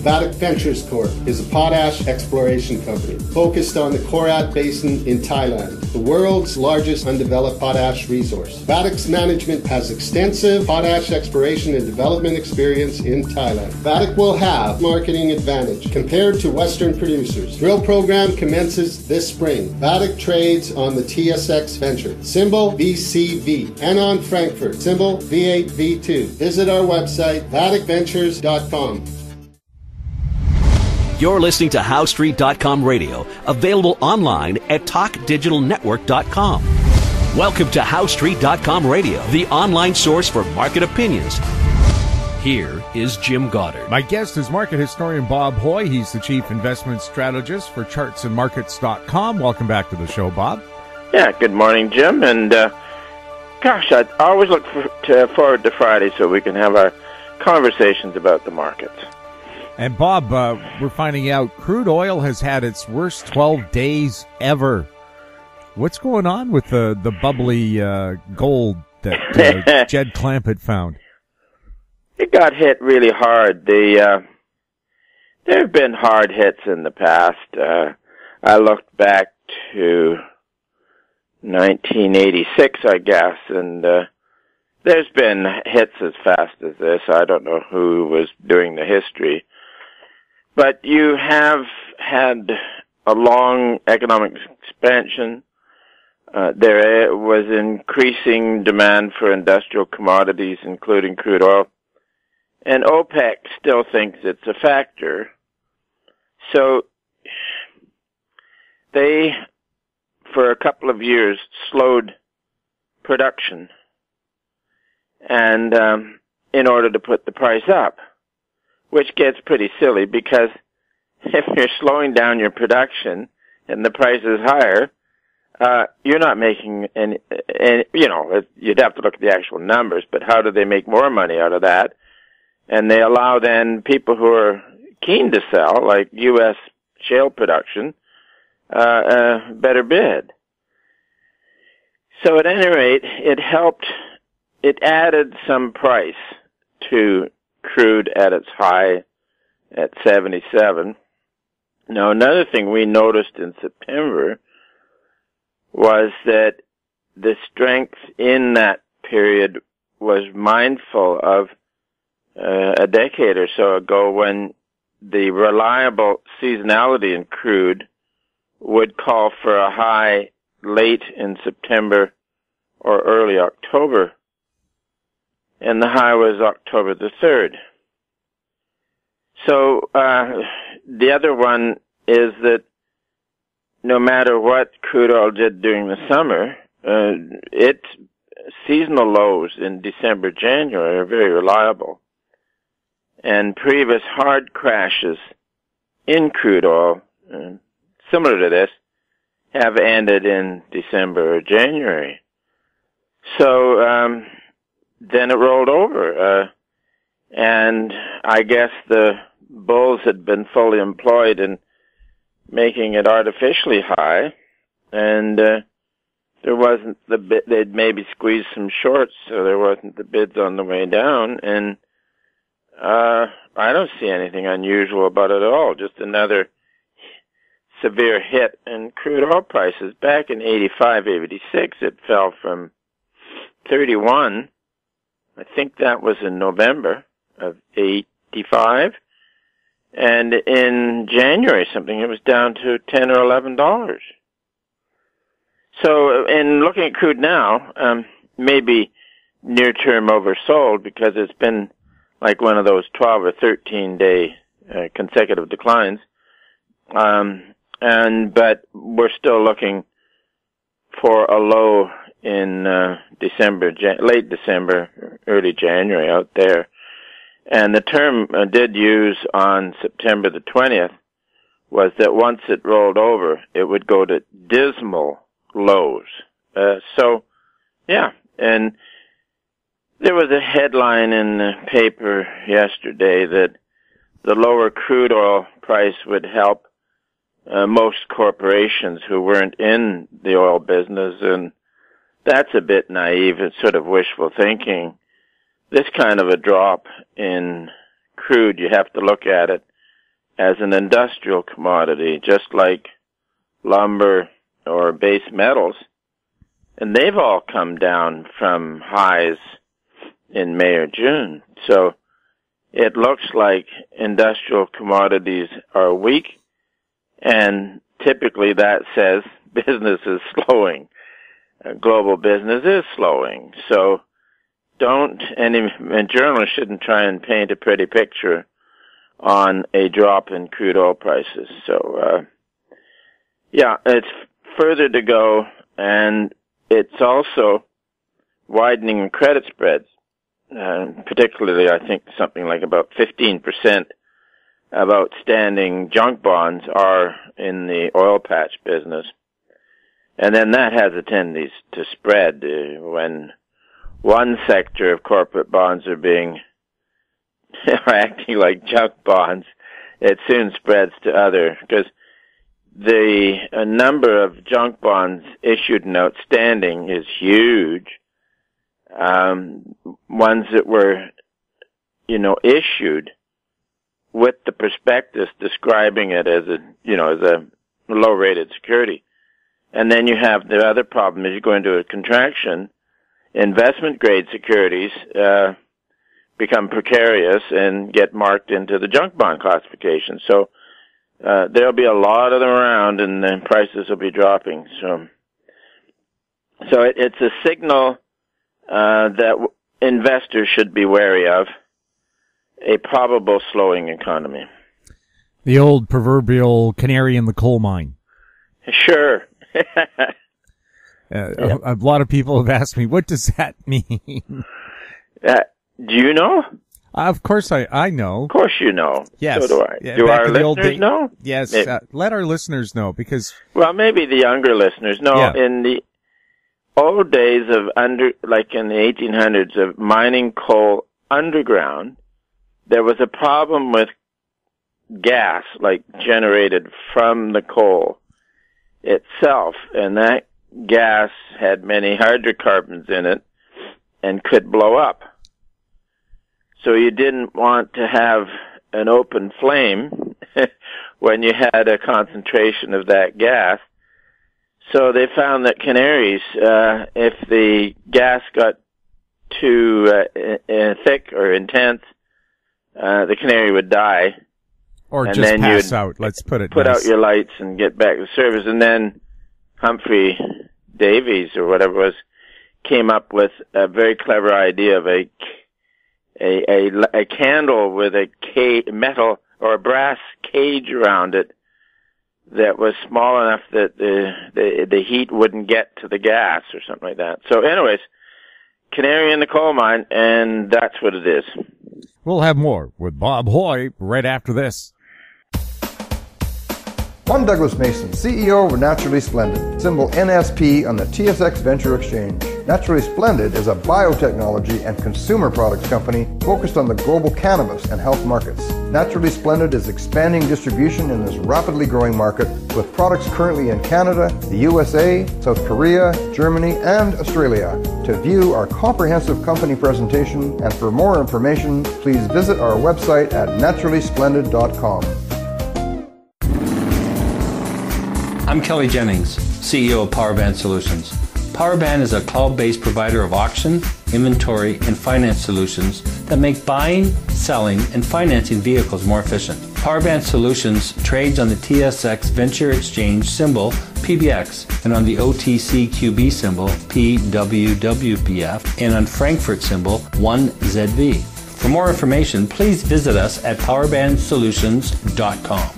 Vatic Ventures Corp. is a potash exploration company focused on the Korat Basin in Thailand, the world's largest undeveloped potash resource. Vatic's management has extensive potash exploration and development experience in Thailand. Vatic will have marketing advantage compared to Western producers. Drill program commences this spring. Vatic trades on the TSX Venture, symbol VCV, and on Frankfurt, symbol V8V2. Visit our website, vaticventures.com. You're listening to HowStreet.com radio, available online at TalkDigitalNetwork.com. Welcome to HowStreet.com radio, the online source for market opinions. Here is Jim Goddard. My guest is market historian Bob Hoye. He's the chief investment strategist for chartsandmarkets.com. Welcome back to the show, Bob. Yeah, good morning, Jim. And gosh, I always look forward to Friday so we can have our conversations about the markets. And Bob, we're finding out crude oil has had its worst 12 days ever. What's going on with the bubbly gold that Jed Clamp had found? It got hit really hard. There have been hard hits in the past. I looked back to 1986, I guess, and there's been hits as fast as this. I don't know who was doing the history. But you have had a long economic expansion. There was increasing demand for industrial commodities, including crude oil. And OPEC still thinks it's a factor. So they, for a couple of years, slowed production and in order to put the price up, which gets pretty silly because if you're slowing down your production and the price is higher, you're not making any, you'd have to look at the actual numbers, but how do they make more money out of that? And they allow then people who are keen to sell, like U.S. shale production, a better bid. So at any rate, it added some price to crude at its high at 77. Now, another thing we noticed in September was that the strength in that period was mindful of a decade or so ago when the reliable seasonality in crude would call for a high late in September or early October. And the high was October the 3rd. So the other one is that no matter what crude oil did during the summer, its seasonal lows in December, January are very reliable. And previous hard crashes in crude oil, similar to this, have ended in December or January. So then it rolled over. And I guess the bulls had been fully employed in making it artificially high. And there wasn't the bid. They'd maybe squeezed some shorts, so there wasn't the bids on the way down. And I don't see anything unusual about it at all. Just another severe hit in crude oil prices. Back in 85, 86, it fell from 31. I think that was in November of 85. And in January something, it was down to $10 or $11. So in looking at crude now, maybe near term oversold because it's been like one of those 12 or 13 day consecutive declines. But we're still looking for a low in December, late December, early January out there. And the term I did use on September the 20th was that once it rolled over, it would go to dismal lows. And there was a headline in the paper yesterday that the lower crude oil price would help most corporations who weren't in the oil business, and that's a bit naive. It's sort of wishful thinking. This kind of a drop in crude, you have to look at it as an industrial commodity, just like lumber or base metals. And they've all come down from highs in May or June. So it looks like industrial commodities are weak, and typically that says business is slowing. Global business is slowing. So and journalists shouldn't try and paint a pretty picture on a drop in crude oil prices. So, it's further to go, and it's also widening credit spreads. Particularly, I think something like about 15% of outstanding junk bonds are in the oil patch business. And then that has a tendency to spread when one sector of corporate bonds are acting like junk bonds. It soon spreads to other, because the number of junk bonds issued and outstanding is huge. Ones that were, issued with the prospectus describing it as a low-rated security. And then you have the other problem is you go into a contraction. Investment-grade securities become precarious and get marked into the junk bond classification. So there'll be a lot of them around, and then prices will be dropping. So it's a signal that investors should be wary of, a probable slowing economy. The old proverbial canary in the coal mine. Sure. A lot of people have asked me, what does that mean? Do you know? Of course I know. Of course you know. Yes. So do I. Yeah, do our listeners know? Yes. Let our listeners know, because... Well, maybe the younger listeners know. Yeah. In the old days like in the 1800s of mining coal underground, there was a problem with gas, like generated from the coal itself, and that gas had many hydrocarbons in it and could blow up. So you didn't want to have an open flame when you had a concentration of that gas. So they found that canaries, if the gas got too thick or intense, the canary would die. Or and just then pass out, let's put it Put nice. out your lights and get back to service. And then Humphrey Davies, or whatever it was, came up with a very clever idea of a candle with a metal or a brass cage around it that was small enough that the heat wouldn't get to the gas or something like that. So anyways, canary in the coal mine, and that's what it is. We'll have more with Bob Hoye right after this. I'm Douglas Mason, CEO of Naturally Splendid, symbol NSP on the TSX Venture Exchange. Naturally Splendid is a biotechnology and consumer products company focused on the global cannabis and health markets. Naturally Splendid is expanding distribution in this rapidly growing market with products currently in Canada, the USA, South Korea, Germany, and Australia. To view our comprehensive company presentation and for more information, please visit our website at naturallysplendid.com. I'm Kelly Jennings, CEO of PowerBand Solutions. PowerBand is a cloud-based provider of auction, inventory, and finance solutions that make buying, selling, and financing vehicles more efficient. PowerBand Solutions trades on the TSX Venture Exchange symbol PBX and on the OTCQB symbol PWWPF and on Frankfurt symbol 1ZV. For more information, please visit us at powerbandsolutions.com.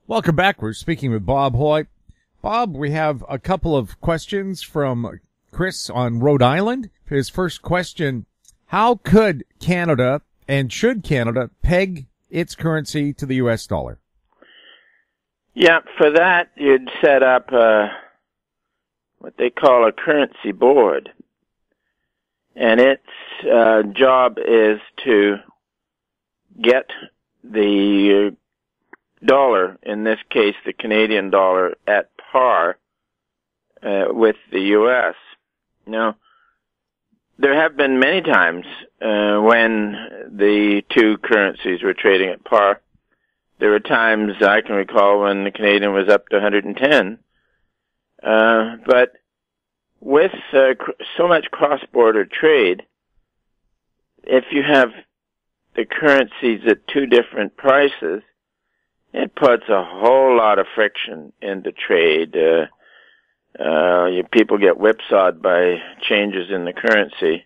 Welcome back. We're speaking with Bob Hoye. Bob, we have a couple of questions from Chris on Rhode Island. His first question, how could Canada and should Canada peg its currency to the U.S. dollar? Yeah, for that, you'd set up what they call a currency board. And its job is to get the dollar, in this case the Canadian dollar, at par with the U.S. Now, there have been many times when the two currencies were trading at par. There were times I can recall when the Canadian was up to 110. But with so much cross-border trade, if you have the currencies at two different prices, it puts a whole lot of friction into trade. People get whipsawed by changes in the currency.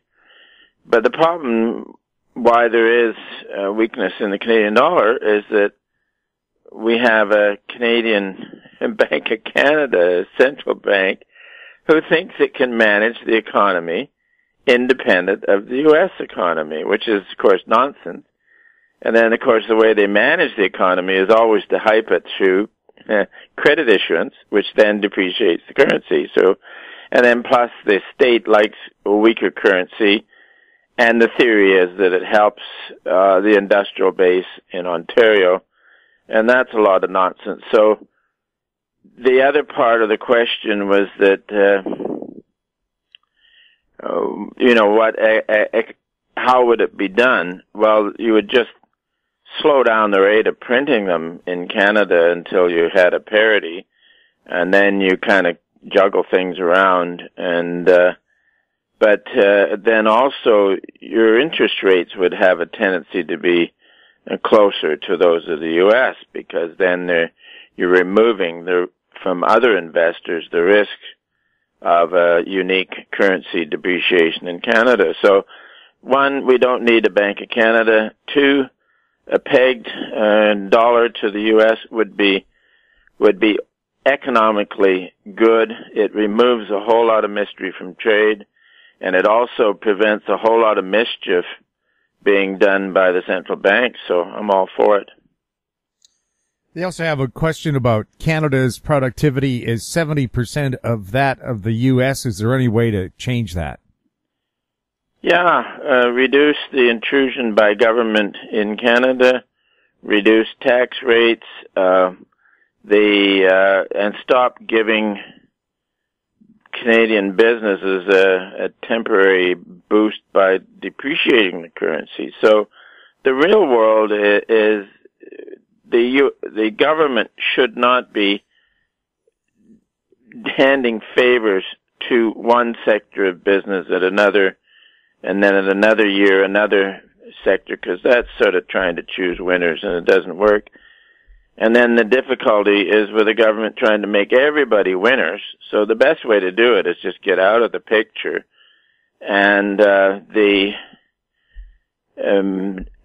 But the problem why there is a weakness in the Canadian dollar is that we have a Canadian Bank of Canada, a central bank, who thinks it can manage the economy independent of the U.S. economy, which is, of course, nonsense. And then, of course, the way they manage the economy is always to hype it through credit issuance, which then depreciates the currency. So, and then plus the state likes a weaker currency, and the theory is that it helps the industrial base in Ontario, and that's a lot of nonsense. So the other part of the question was that, how would it be done? Well, you would just slow down the rate of printing them in Canada until you had a parity, and then you kind of juggle things around. And but then also your interest rates would have a tendency to be closer to those of the U.S. because then you're removing from other investors the risk of a unique currency depreciation in Canada. So, one, we don't need a Bank of Canada. Two, a pegged dollar to the U.S. would be economically good. It removes a whole lot of mystery from trade, and it also prevents a whole lot of mischief being done by the central bank. So I'm all for it. They also have a question about Canada's productivity is 70% of that of the U.S. Is there any way to change that? Yeah, reduce the intrusion by government in Canada, reduce tax rates, and stop giving Canadian businesses a temporary boost by depreciating the currency. So the real world is the government should not be handing favors to one sector of business at another, and then in another year another sector, because that's sort of trying to choose winners, and it doesn't work. And then the difficulty is with the government trying to make everybody winners. So the best way to do it is just get out of the picture, and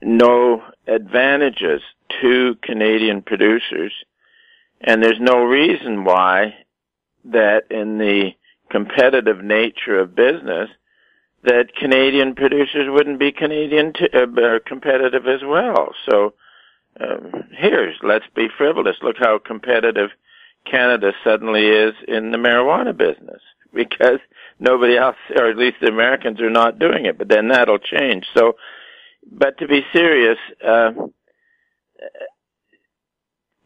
no advantages to Canadian producers. And there's no reason why that in the competitive nature of business that Canadian producers wouldn't be competitive as well. So let's be frivolous. Look how competitive Canada suddenly is in the marijuana business, because nobody else, or at least the Americans, are not doing it. But then that'll change. So, but to be serious,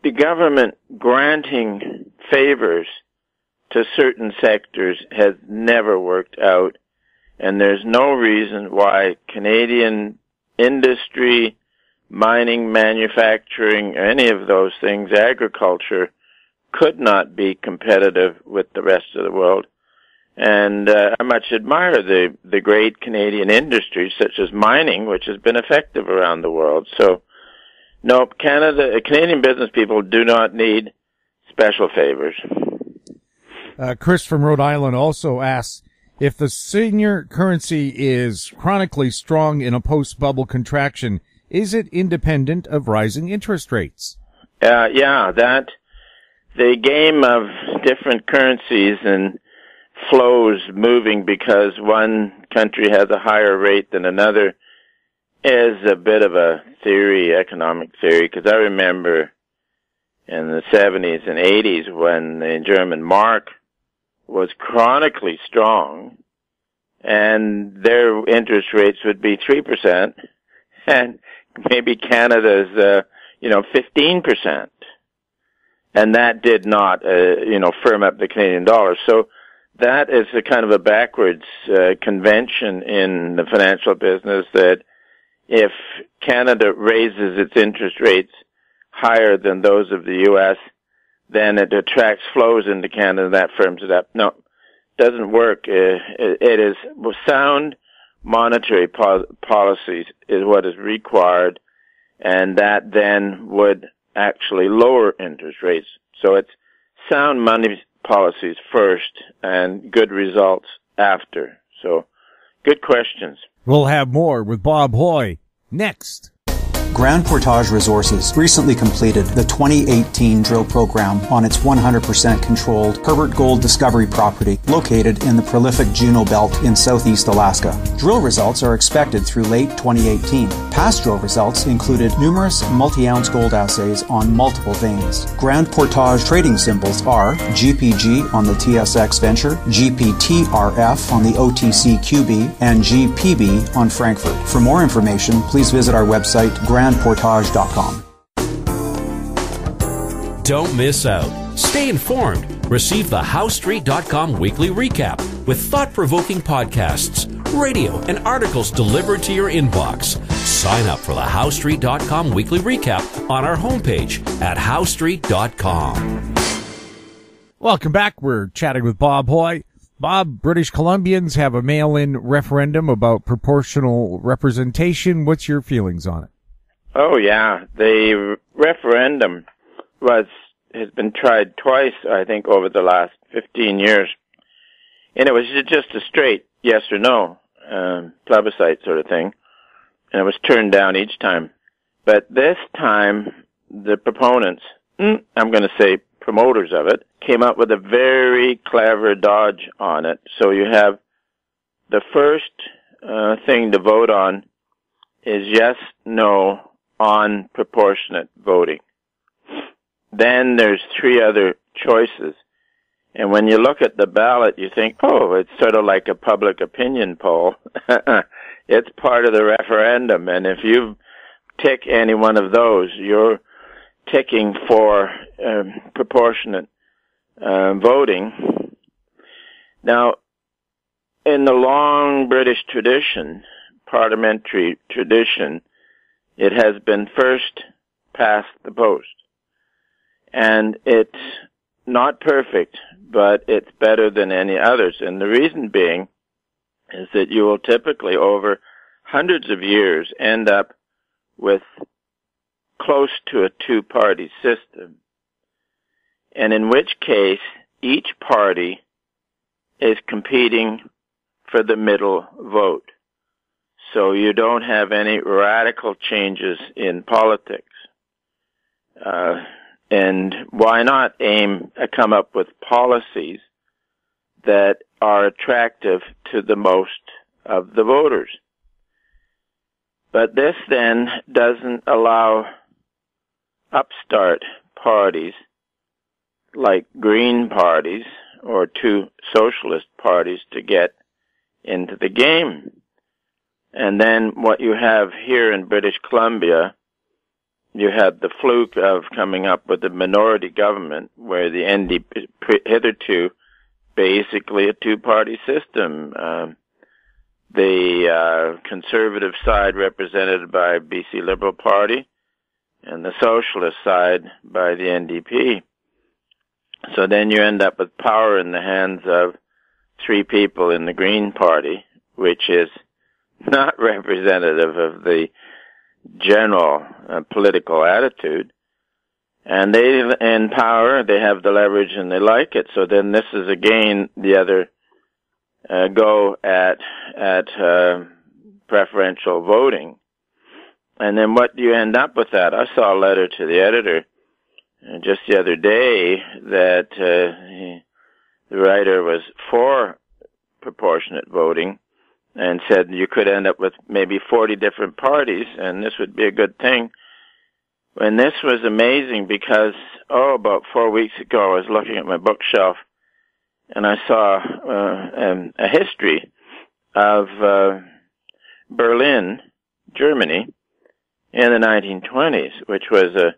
the government granting favors to certain sectors has never worked out, and there's no reason why Canadian industry, mining, manufacturing, any of those things, agriculture, could not be competitive with the rest of the world. And I much admire the great Canadian industries, such as mining, which has been effective around the world. So, no, Canadian business people do not need special favors. Chris from Rhode Island also asks, if the senior currency is chronically strong in a post-bubble contraction, is it independent of rising interest rates? The game of different currencies and flows moving because one country has a higher rate than another is a bit of a theory, economic theory, because I remember in the 70s and 80s when the German mark was chronically strong and their interest rates would be 3%, and maybe Canada's 15%, and that did not firm up the Canadian dollar. So that is a kind of a backwards convention in the financial business, that if Canada raises its interest rates higher than those of the U.S., then it attracts flows into Canada, and that firms it up. No, doesn't work. It is sound monetary policies is what is required, and that then would actually lower interest rates. So it's sound money policies first and good results after. So good questions. We'll have more with Bob Hoye next. Grand Portage Resources recently completed the 2018 drill program on its 100% controlled Herbert Gold Discovery property located in the prolific Juneau Belt in southeast Alaska. Drill results are expected through late 2018. Past drill results included numerous multi-ounce gold assays on multiple veins. Grand Portage trading symbols are GPG on the TSX Venture, GPTRF on the OTCQB, and GPB on Frankfurt. For more information, please visit our website, grandportage.com. Don't miss out. Stay informed. Receive the HowStreet.com weekly recap with thought-provoking podcasts, radio, and articles delivered to your inbox. Sign up for the HowStreet.com weekly recap on our homepage at HowStreet.com. Welcome back. We're chatting with Bob Hoye. Bob, British Columbians have a mail-in referendum about proportional representation. What's your feelings on it? Oh, yeah. The referendum has been tried twice, I think, over the last 15 years. And it was just a straight yes or no plebiscite sort of thing. And it was turned down each time. But this time, the proponents, I'm going to say promoters of it, came up with a very clever dodge on it. So you have the first thing to vote on is yes, no, on proportionate voting. Then there's three other choices. And when you look at the ballot, you think, oh, it's sort of like a public opinion poll. It's part of the referendum. And if you tick any one of those, you're ticking for proportionate voting. Now, in the long British tradition, parliamentary tradition, it has been first past the post. And it's not perfect, but it's better than any others. And the reason being is that you will typically, over hundreds of years, end up with close to a two-party system. And in which case, each party is competing for the middle vote. So you don't have any radical changes in politics. And why not come up with policies that are attractive to the most of the voters? But this then doesn't allow upstart parties like Green parties or two socialist parties to get into the game. And then what you have here in British Columbia, you had the fluke of coming up with a minority government where the NDP, hitherto basically a two-party system. The conservative side represented by BC Liberal Party and the socialist side by the NDP. So then you end up with power in the hands of three people in the Green Party, which is not representative of the general political attitude. And they, in power, they have the leverage and they like it. So then this is again the other go at preferential voting. And then what do you end up with that? I saw a letter to the editor just the other day that the writer was for proportionate voting and said you could end up with maybe 40 different parties and this would be a good thing. And this was amazing because, about 4 weeks ago, I was looking at my bookshelf and I saw a history of Berlin, Germany, in the 1920s, which was a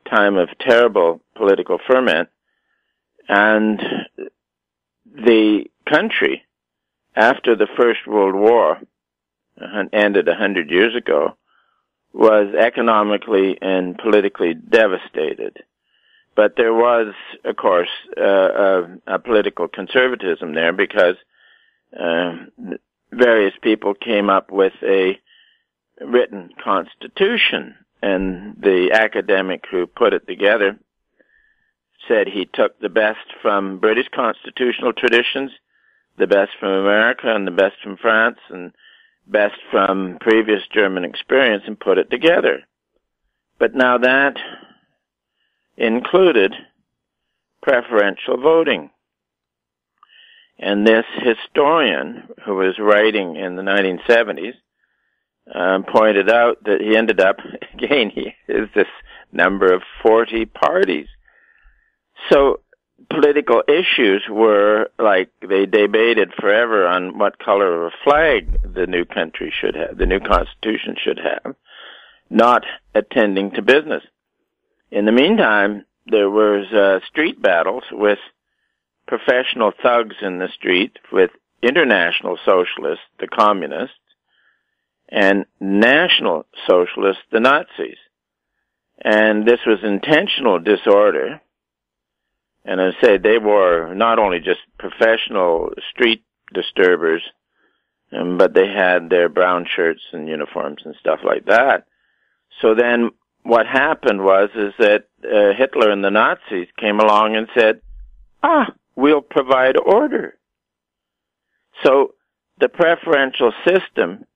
time of terrible political ferment. And the country, after the First World War ended 100 years ago, was economically and politically devastated. But there was, of course, a political conservatism there because various people came up with a written constitution, and the academic who put it together said he took the best from British constitutional traditions, the best from America, and the best from France, and best from previous German experience, and put it together. But now that included preferential voting. And this historian, who was writing in the 1970s, pointed out that he ended up, again, he is this number of 40 parties. So political issues were like they debated forever on what color of a flag the new country should have, the new constitution should have, not attending to business. In the meantime, there was street battles with professional thugs in the street, with international socialists, the communists, and national socialists, the Nazis. And this was intentional disorder. And I say they were not only just professional street disturbers, but they had their brown shirts and uniforms and stuff like that. So then what happened was that Hitler and the Nazis came along and said, we'll provide order. So the preferential system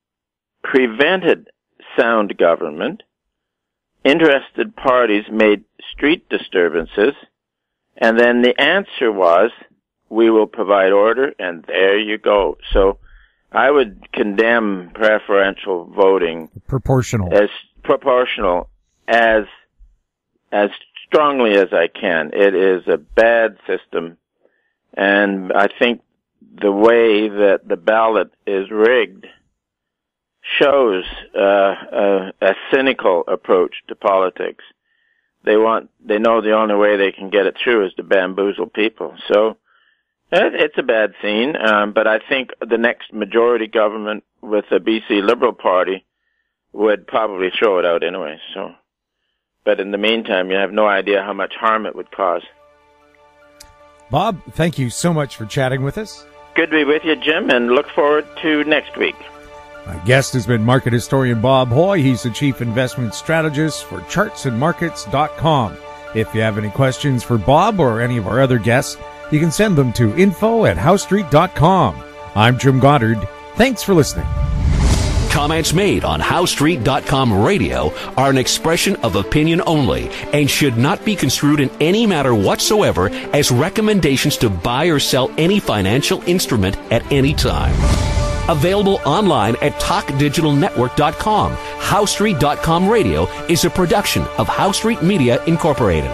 prevented sound government. Interested parties made street disturbances, and then the answer was, we will provide order, and there you go. So I would condemn preferential voting as strongly as I can. It is a bad system, and I think the way that the ballot is rigged shows a cynical approach to politics. They know the only way they can get it through is to bamboozle people. So it's a bad scene, but I think the next majority government with the BC Liberal Party would probably throw it out anyway. So, but in the meantime, you have no idea how much harm it would cause. Bob, thank you so much for chatting with us. Good to be with you, Jim, and look forward to next week. My guest has been market historian Bob Hoye. He's the chief investment strategist for chartsandmarkets.com. If you have any questions for Bob or any of our other guests, you can send them to info@howstreet.com. I'm Jim Goddard. Thanks for listening. Comments made on HowStreet.com radio are an expression of opinion only and should not be construed in any matter whatsoever as recommendations to buy or sell any financial instrument at any time. Available online at TalkDigitalNetwork.com. HowStreet.com radio is a production of Howe Street Media Incorporated.